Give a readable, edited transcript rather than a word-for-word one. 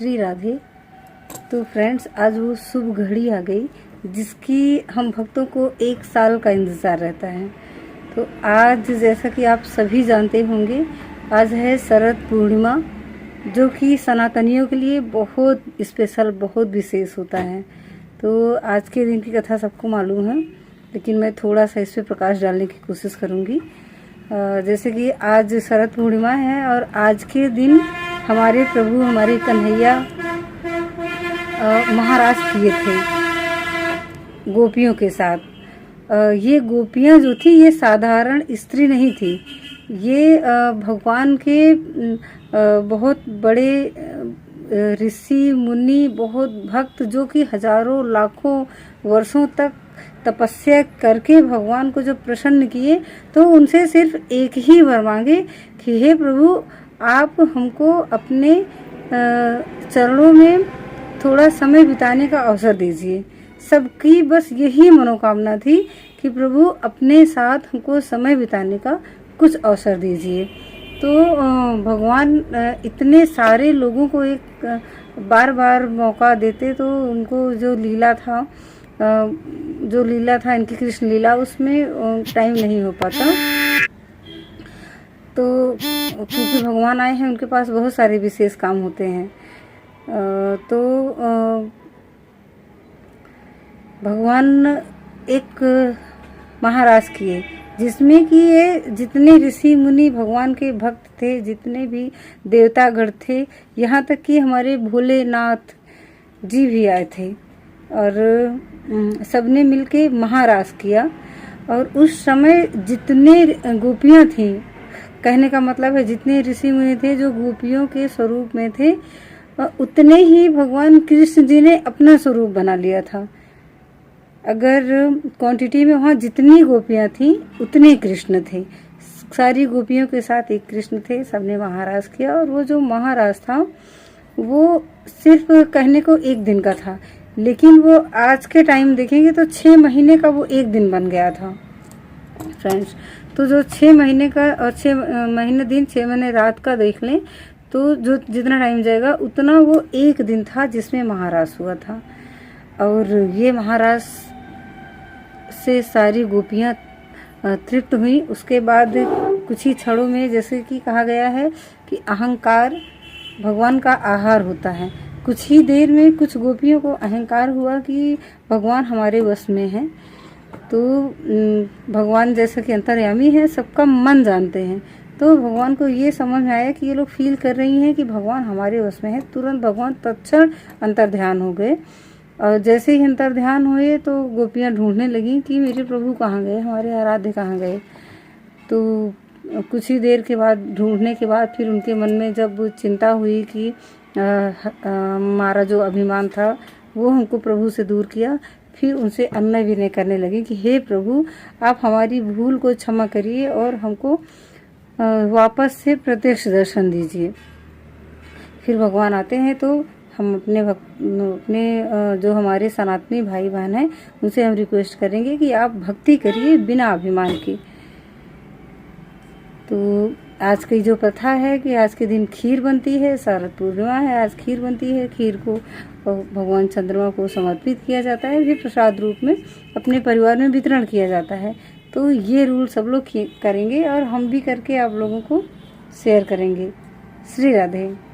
श्री राधे। तो फ्रेंड्स, आज वो शुभ घड़ी आ गई जिसकी हम भक्तों को 1 साल का इंतज़ार रहता है। तो आज जैसा कि आप सभी जानते होंगे, आज है शरद पूर्णिमा, जो कि सनातनियों के लिए बहुत स्पेशल, बहुत विशेष होता है। तो आज के दिन की कथा सबको मालूम है, लेकिन मैं थोड़ा सा इस पर प्रकाश डालने की कोशिश करूँगी। जैसे कि आज शरद पूर्णिमा है और आज के दिन हमारे प्रभु, हमारे कन्हैया महाराज किए थे गोपियों के साथ। ये गोपियाँ जो थी, ये साधारण स्त्री नहीं थी, ये भगवान के बहुत बड़े ऋषि मुनि, बहुत भक्त, जो कि हजारों लाखों वर्षों तक तपस्या करके भगवान को जब प्रसन्न किए, तो उनसे सिर्फ एक ही वर मांगे कि हे प्रभु, आप हमको अपने चरणों में थोड़ा समय बिताने का अवसर दीजिए। सबकी बस यही मनोकामना थी कि प्रभु अपने साथ हमको समय बिताने का कुछ अवसर दीजिए। तो भगवान इतने सारे लोगों को एक बार बार मौका देते, तो उनको जो लीला था इनकी कृष्ण लीला, उसमें टाइम नहीं हो पाता। तो क्योंकि भगवान आए हैं, उनके पास बहुत सारे विशेष काम होते हैं। तो भगवान एक महाराज किए, जिसमें कि ये जितने ऋषि मुनि भगवान के भक्त थे, जितने भी देवतागण थे, यहाँ तक कि हमारे भोलेनाथ जी भी आए थे, और सबने मिलके महाराज किया। और उस समय जितने गोपियाँ थीं, कहने का मतलब है जितने ऋषि मुनि थे जो गोपियों के स्वरूप में थे, उतने ही भगवान कृष्ण जी ने अपना स्वरूप बना लिया था। अगर क्वांटिटी में वहाँ जितनी गोपियाँ थीं, उतने कृष्ण थे। सारी गोपियों के साथ एक कृष्ण थे, सबने महाराज किया। और वो जो महाराज था, वो सिर्फ कहने को 1 दिन का था, लेकिन वो आज के टाइम देखेंगे तो 6 महीने का वो 1 दिन बन गया था फ्रेंड्स। तो जो 6 महीने का और 6 महीने दिन 6 महीने रात का देख लें, तो जो जितना टाइम जाएगा उतना वो 1 दिन था जिसमें महाराज हुआ था। और ये महाराज से सारी गोपियाँ तृप्त हुई। उसके बाद कुछ ही क्षणों में, जैसे कि कहा गया है कि अहंकार भगवान का आहार होता है, कुछ ही देर में कुछ गोपियों को अहंकार हुआ कि भगवान हमारे वश में हैं। तो भगवान जैसा कि अंतर्यामी है, सबका मन जानते हैं, तो भगवान को ये समझ में आया कि ये लोग फील कर रही हैं कि भगवान हमारे वश में है। तुरंत भगवान तत्क्षण अंतर्ध्यान हो गए। और जैसे ही अंतर्ध्यान हुए, तो गोपियाँ ढूंढने लगी कि मेरे प्रभु कहाँ गए, हमारे आराध्य कहाँ गए। तो कुछ ही देर के बाद, ढूंढने के बाद, फिर उनके मन में जब चिंता हुई कि हमारा जो अभिमान था वो हमको प्रभु से दूर किया, फिर उनसे अन्न विनय करने लगे कि हे प्रभु, आप हमारी भूल को क्षमा करिए और हमको वापस से प्रत्यक्ष दर्शन दीजिए। फिर भगवान आते हैं, तो हम अपने जो हमारे सनातनी भाई बहन हैं, उनसे हम रिक्वेस्ट करेंगे कि आप भक्ति करिए बिना अभिमान के। तो आज की जो प्रथा है कि आज के दिन खीर बनती है, शरद पूर्णिमा है, आज खीर बनती है। खीर को भगवान चंद्रमा को समर्पित किया जाता है, फिर प्रसाद रूप में अपने परिवार में वितरण किया जाता है। तो ये रूल सब लोग करेंगे और हम भी करके आप लोगों को शेयर करेंगे। श्री राधे।